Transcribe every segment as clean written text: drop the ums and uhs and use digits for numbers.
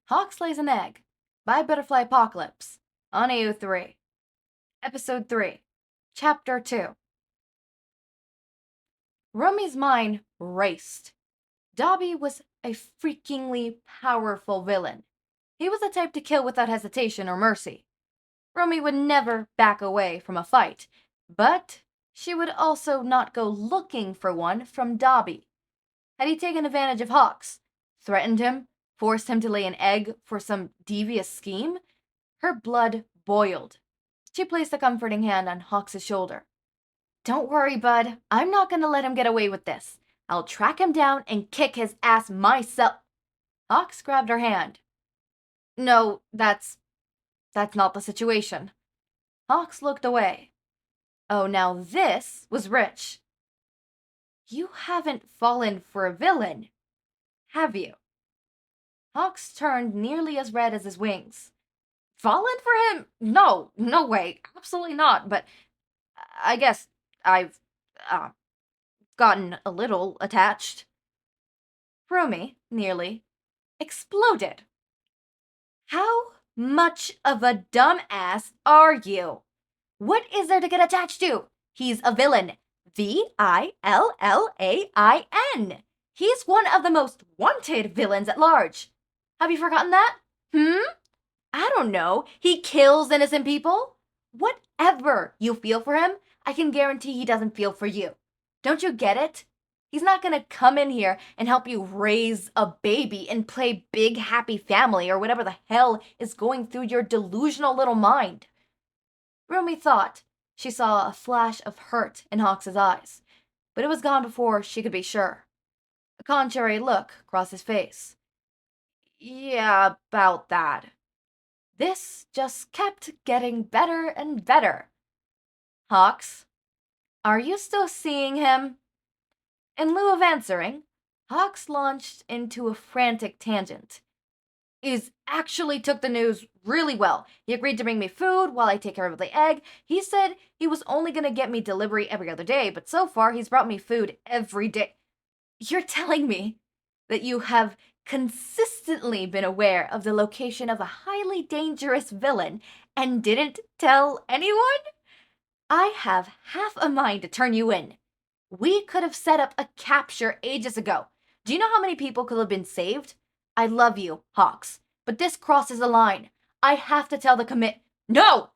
Hawks lays an egg by Butterfly Apocalypse on AO3. Episode 3, Chapter 2. Rumi's mind raced. Dabi was a freakingly powerful villain. He was the type to kill without hesitation or mercy. Rumi would never back away from a fight, but she would also not go looking for one from Dabi. Had he taken advantage of Hawks, threatened him, forced him to lay an egg for some devious scheme? Her blood boiled. She placed a comforting hand on Hawks' shoulder. "Don't worry, bud. I'm not going to let him get away with this. I'll track him down and kick his ass myself." Hawks grabbed her hand. "No, that's not the situation." Hawks looked away. Oh, now this was rich. "You haven't fallen for a villain, have you?" Hawks turned nearly as red as his wings. "Fallen for him? No way, absolutely not, but I guess I've, gotten a little attached." Rumi nearly exploded. "How much of a dumbass are you? What is there to get attached to? He's a villain. Villain. He's one of the most wanted villains at large. Have you forgotten that? I don't know. He kills innocent people. Whatever you feel for him, I can guarantee he doesn't feel for you. Don't you get it? He's not gonna come in here and help you raise a baby and play big happy family or whatever the hell is going through your delusional little mind." Rumi thought she saw a flash of hurt in Hawks' eyes, but it was gone before she could be sure. A contrary look crossed his face. "Yeah, about that." This just kept getting better and better. "Hawks, are you still seeing him?" In lieu of answering, Hawks launched into a frantic tangent. "He's actually took the news really well. He agreed to bring me food while I take care of the egg. He said he was only going to get me delivery every other day, but so far he's brought me food every day." You're telling me that you have consistently been aware of the location of a highly dangerous villain and didn't tell anyone? I have half a mind to turn you in. We could have set up a capture ages ago. Do you know how many people could have been saved? I love you, Hawks, but this crosses the line. I have to tell the No!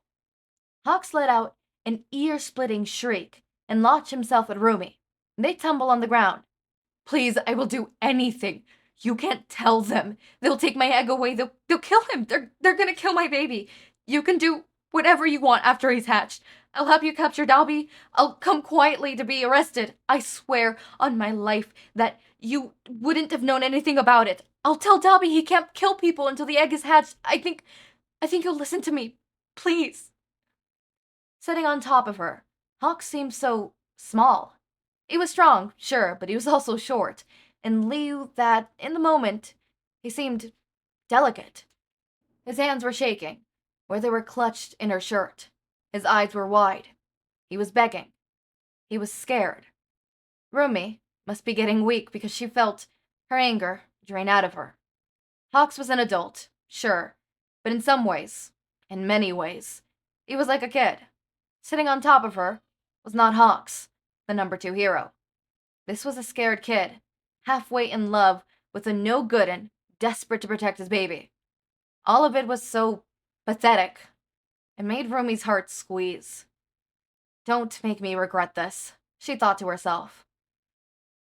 Hawks let out an ear-splitting shriek and launched himself at Rumi. They tumble on the ground. "Please, I will do anything. You can't tell them. They'll take my egg away. They'll kill him. They're gonna kill my baby. You can do whatever you want after he's hatched. I'll help you capture Dabi. I'll come quietly to be arrested. I swear on my life that you wouldn't have known anything about it. I'll tell Dabi he can't kill people until the egg is hatched. I think he'll listen to me. Please." Sitting on top of her, Hawk seemed so small. He was strong, sure, but he was also short, and knew that, in the moment, he seemed delicate. His hands were shaking, where they were clutched in her shirt. His eyes were wide. He was begging. He was scared. Rumi must be getting weak because she felt her anger drain out of her. Hawks was an adult, sure, but in some ways, in many ways, he was like a kid. Sitting on top of her was not Hawks, the number 2 hero. This was a scared kid, halfway in love with a no-good-un, desperate to protect his baby. All of it was so pathetic. It made Rumi's heart squeeze. "Don't make me regret this," she thought to herself.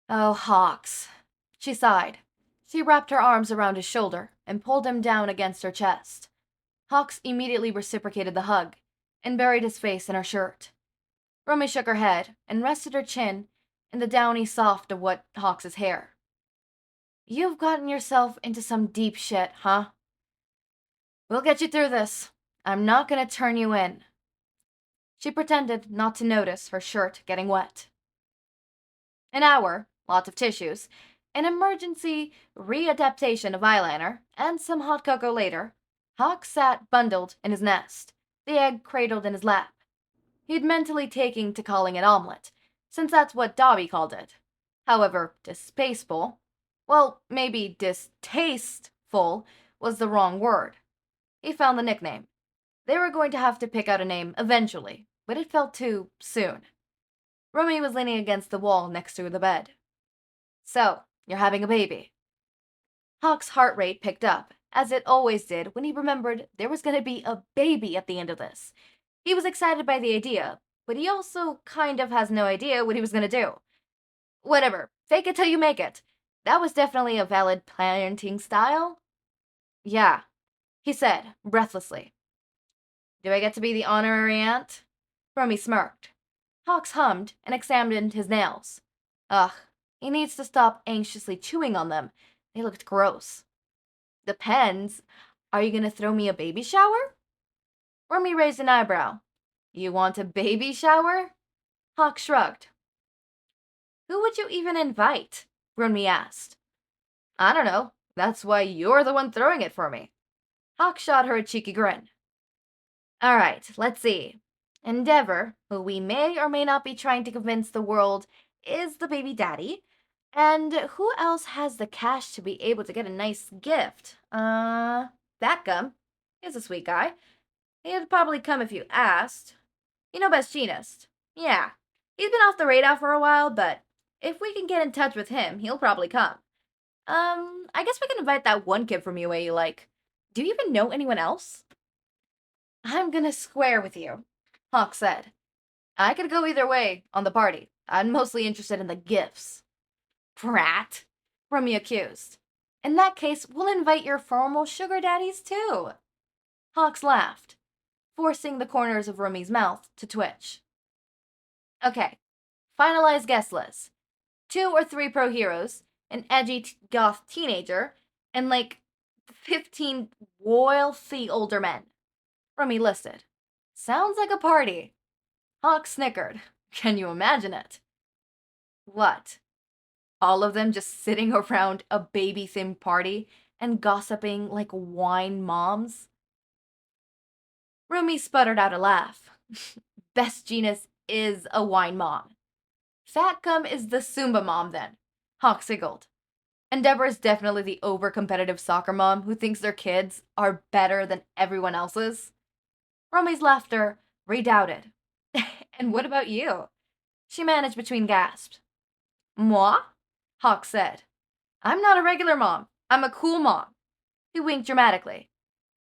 "Oh, Hawks." She sighed. She wrapped her arms around his shoulder and pulled him down against her chest. Hawks immediately reciprocated the hug and buried his face in her shirt. Rumi shook her head and rested her chin in the downy soft of what Hawks' hair. "You've gotten yourself into some deep shit, huh? We'll get you through this. I'm not gonna turn you in." She pretended not to notice her shirt getting wet. An hour, lots of tissues, an emergency readaptation of eyeliner, and some hot cocoa later, Hawks sat bundled in his nest, the egg cradled in his lap. He'd mentally taken to calling it omelet, since that's what Dabi called it. However distasteful, well, maybe distasteful, was the wrong word. He found the nickname. They were going to have to pick out a name eventually, but it felt too soon. Rumi was leaning against the wall next to the bed. So, you're having a baby. Hawk's heart rate picked up, as it always did when he remembered there was going to be a baby at the end of this. He was excited by the idea, but he also kind of has no idea what he was going to do. Whatever, fake it till you make it. That was definitely a valid parenting style. Yeah, he said, breathlessly. Do I get to be the honorary aunt? Rumi smirked. Hawks hummed and examined his nails. Ugh, he needs to stop anxiously chewing on them. They looked gross. Depends. Are you gonna throw me a baby shower? Rumi raised an eyebrow. You want a baby shower? Hawk shrugged. Who would you even invite? Rumi asked. I don't know. That's why you're the one throwing it for me. Hawk shot her a cheeky grin. All right, let's see. Endeavor, who we may or may not be trying to convince the world is the baby daddy. And who else has the cash to be able to get a nice gift? That gum. He's a sweet guy. He'd probably come if you asked. You know Best Jeanist. Yeah. He's been off the radar for a while, but if we can get in touch with him, he'll probably come. I guess we can invite that one kid from UA you like. Do you even know anyone else? I'm gonna square with you, Hawk said. I could go either way on the party. I'm mostly interested in the gifts. Brat, Rumi accused. In that case, we'll invite your formal sugar daddies too. Hawks laughed, forcing the corners of Rumi's mouth to twitch. Okay, finalize guest list. 2 or 3 pro heroes, an edgy goth teenager, and 15 wealthy older men. Rumi listed. Sounds like a party. Hawk snickered. Can you imagine it? What? All of them just sitting around a baby-themed party and gossiping like wine moms? Rumi sputtered out a laugh. Best Jeanist is a wine mom. Fat Gum is the Zumba mom, then. Hawk giggled. And Deborah is definitely the over-competitive soccer mom who thinks their kids are better than everyone else's. Rumi's laughter redoubted. And what about you? She managed between gasps. Moi? Hawk said. I'm not a regular mom. I'm a cool mom. He winked dramatically.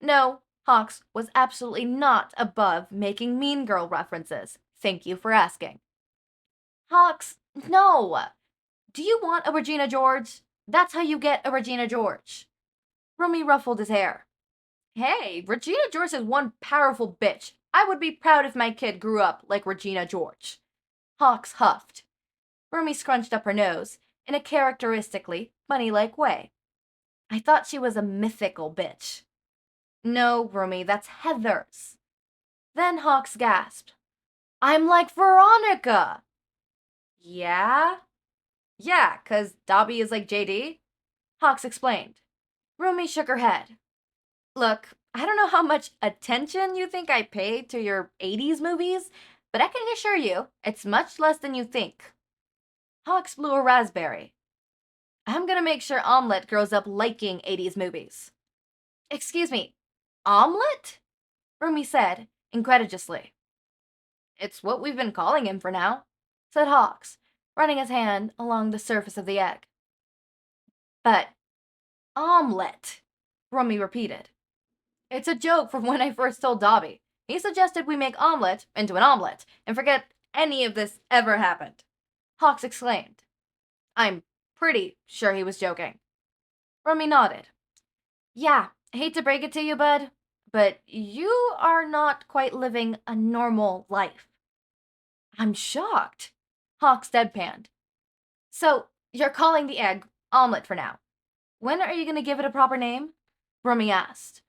No, Hawks was absolutely not above making Mean Girl references. Thank you for asking. Hawks, no. Do you want a Regina George? That's how you get a Regina George. Rumi ruffled his hair. Hey, Regina George is one powerful bitch. I would be proud if my kid grew up like Regina George. Hawks huffed. Rumi scrunched up her nose in a characteristically bunny-like way. I thought she was a mythical bitch. No, Rumi, that's Heather's. Then Hawks gasped. I'm like Veronica! Yeah? Yeah, 'cause Dabi is like JD? Hawks explained. Rumi shook her head. Look, I don't know how much attention you think I pay to your 80s movies, but I can assure you, it's much less than you think. Hawks blew a raspberry. I'm gonna make sure Omelette grows up liking 80s movies. Excuse me, Omelette? Rumi said, incredulously. It's what we've been calling him for now, said Hawks, running his hand along the surface of the egg. But, Omelette, Rumi repeated. It's a joke from when I first told Dabi. He suggested we make omelette into an omelette and forget any of this ever happened. Hawks exclaimed. I'm pretty sure he was joking. Rumi nodded. Yeah, I hate to break it to you, bud, but you are not quite living a normal life. I'm shocked. Hawks deadpanned. So, you're calling the egg omelette for now. When are you going to give it a proper name? Rumi asked.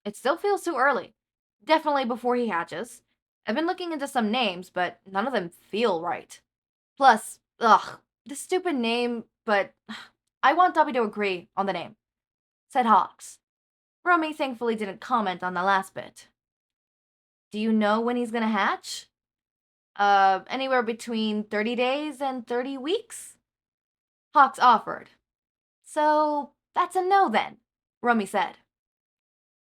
It still feels too early. Definitely before he hatches. I've been looking into some names, but none of them feel right. Plus, the stupid name, but I want Dabi to agree on the name, said Hawks. Rumi thankfully didn't comment on the last bit. Do you know when he's gonna hatch? Anywhere between 30 days and 30 weeks? Hawks offered. So, that's a no then. Rummy said.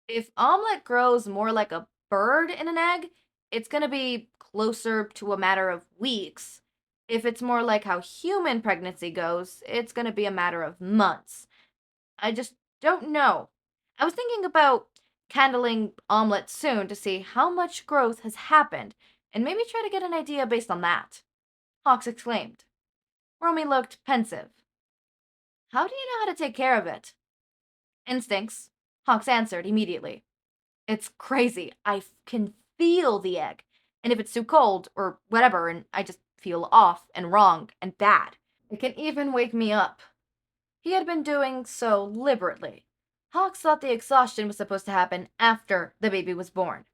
If omelet grows more like a bird in an egg, it's gonna be closer to a matter of weeks. If it's more like how human pregnancy goes, it's gonna be a matter of months. I just don't know. I was thinking about candling omelets soon to see how much growth has happened, and maybe try to get an idea based on that. Hawks exclaimed. Romy looked pensive. How do you know how to take care of it? Instincts, Hawks answered immediately. It's crazy. I can feel the egg. And if it's too cold, or whatever, and I just feel off and wrong and bad, it can even wake me up. He had been doing so liberally. Hawks thought the exhaustion was supposed to happen after the baby was born.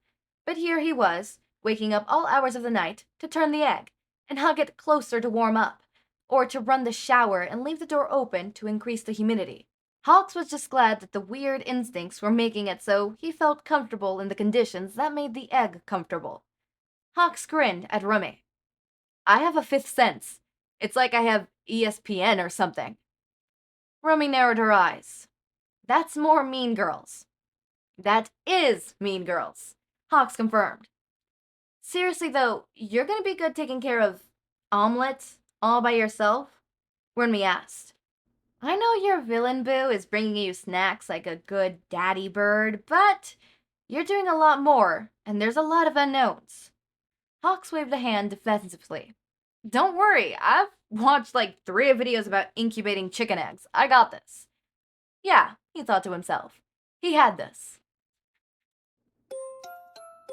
But here he was, waking up all hours of the night to turn the egg, and hug it closer to warm up, or to run the shower and leave the door open to increase the humidity. Hawks was just glad that the weird instincts were making it so he felt comfortable in the conditions that made the egg comfortable. Hawks grinned at Rummy. I have a fifth sense. It's like I have ESPN or something. Rummy narrowed her eyes. That's more Mean Girls. That is Mean Girls, Hawks confirmed. Seriously though, you're gonna be good taking care of omelets all by yourself? Rummy asked. I know your villain boo is bringing you snacks like a good daddy bird, but you're doing a lot more, and there's a lot of unknowns. Hawks waved a hand defensively. Don't worry, I've watched like 3 videos about incubating chicken eggs. I got this. Yeah, he thought to himself. He had this.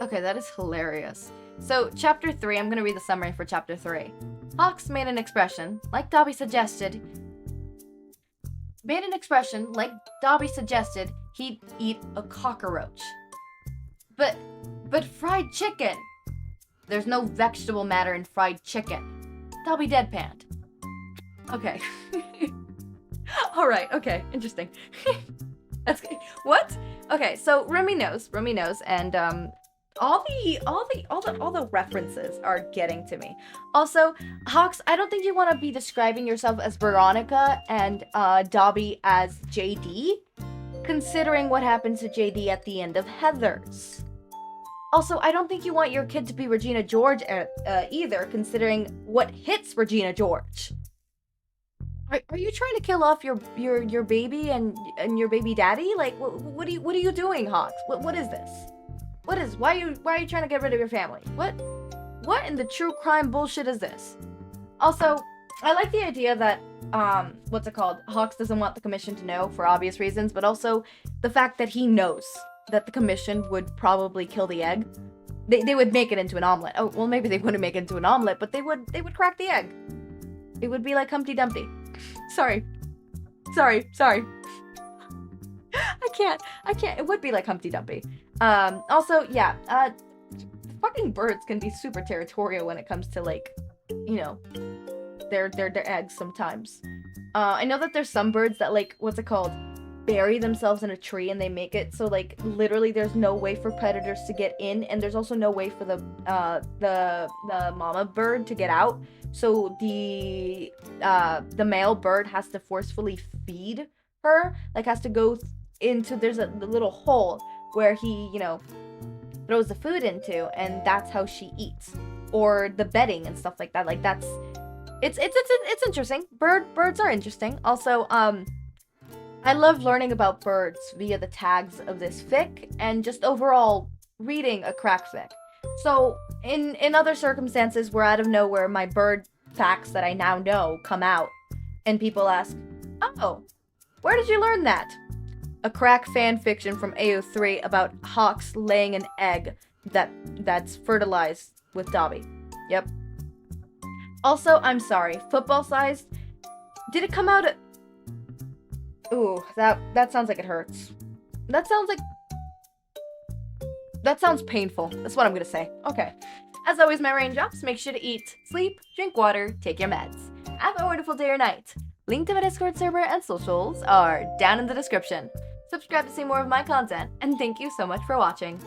Okay, that is hilarious. So, Chapter 3, I'm going to read the summary for Chapter 3. Hawks made an expression, like Dabi suggested, he'd eat a cockroach. But fried chicken! There's no vegetable matter in fried chicken. Dabi deadpanned. Okay. Alright, okay, interesting. That's good. What? Okay, so Rummy knows, and all the references are getting to me. Also, Hawks, I don't think you want to be describing yourself as Veronica and Dabi as JD, considering what happened to JD at the end of Heathers. Also, I don't think you want your kid to be Regina George either, considering what hits Regina George. Are you trying to kill off your baby and your baby daddy? Like, what are you doing, Hawks? What is this? Why are you trying to get rid of your family? What in the true crime bullshit is this? Also, I like the idea that, Hawks doesn't want the commission to know for obvious reasons, but also the fact that he knows that the commission would probably kill the egg. They would make it into an omelet. Oh, well, maybe they wouldn't make it into an omelet, but they would crack the egg. It would be like Humpty Dumpty. Sorry. I can't. It would be like Humpty Dumpty. Also, yeah, fucking birds can be super territorial when it comes to, like, you know, their eggs sometimes. I know that there's some birds that, like, bury themselves in a tree and they make it so, like, literally there's no way for predators to get in, and there's also no way for the mama bird to get out. So the male bird has to forcefully feed her, like, has to go into, there's a little hole where he, throws the food into, and that's how she eats. Or the bedding and stuff like that. Like, that's, it's interesting. Birds are interesting. Also, I love learning about birds via the tags of this fic, and just overall reading a crack fic. So, in other circumstances where out of nowhere my bird facts that I now know come out, and people ask, oh, where did you learn that? A crack fan fiction from AO3 about hawks laying an egg that's fertilized with Dabi. Yep. Also, I'm sorry, football sized? Did it come out at... Ooh, that sounds like it hurts. That sounds painful. That's what I'm gonna say. Okay. As always, my raindrops, make sure to eat, sleep, drink water, take your meds. Have a wonderful day or night. Link to my Discord server and socials are down in the description. Subscribe to see more of my content, and thank you so much for watching.